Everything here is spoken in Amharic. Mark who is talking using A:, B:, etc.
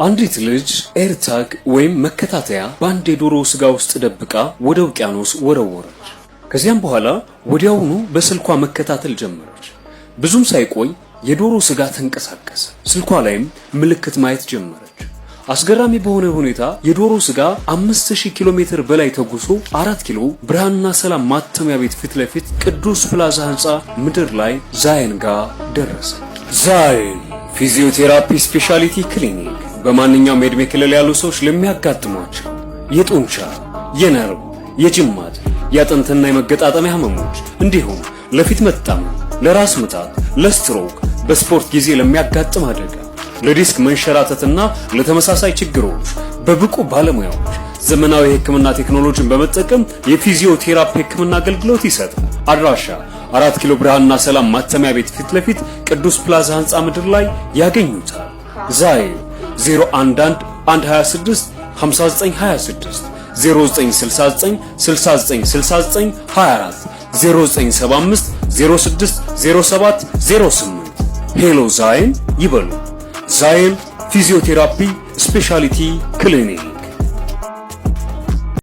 A: አንዲት ልጅ ኤርታግ ወይም መከታተያ በአንድ የዶሮ ስጋ ውስጥ ደብቃ ወደ ውቅያኖስ ወረወረች። ከዚያም በኋላ ወዲያውኑ በስልኳ መከታተል ጀመረች። ብዙም ሳይቆይ የዶሮ ስጋ ተንቀሳቀሰ። ስልኳ ላይም ምልክት ማየት ጀመረች። አስገራሚ በሆነ ሁኔታ የዶሮ ስጋ 5000 ኪሎ ሜትር በላይ ተጉዞ 4 ኪሎ ብርሃንና ሰላም ማተሚያ ቤት ፊት ለፊት ቅዱስ ፕላዛ ህንፃ ምድር ላይ ዛይን ጋር ደረሰ። ዛይን ፊዚዮቴራፒ ስፔሻሊቲ ክሊኒክ በማንኛውም የዕድሜ ክልል ያሉ ሰዎች ለሚያጋጥሟቸው የጡንቻ፣ የነርቭ፣ የጅማት፣ የአጥንትና የመገጣጠሚያ ህመሞች እንዲሁም ለፊት መጣመም፣ ለራስ ምታት፣ ለስትሮክ፣ በስፖርት ጊዜ ለሚያጋጥም አደጋ፣ ለዲስክ መንሸራተትና ለተመሳሳይ ችግሮች በብቁ ባለሙያዎች ዘመናዊ የህክምና ቴክኖሎጂን በመጠቀም የፊዚዮቴራፒ ህክምና አገልግሎት ይሰጣል። አድራሻ 4 ኪሎ ብርሃንና ሰላም ማተሚያ ቤት ፊት ለፊት ቅዱስ ፕላዛ ህንፃ ምድር ላይ ያገኙታል። ዛይን 011-126 5926 0969 6969 24 0975 06 07 08 ሄሎ ዛይን ይበሉ። ዛይን ፊዚዮቴራፒ ስፔሻሊቲ ክሊኒክ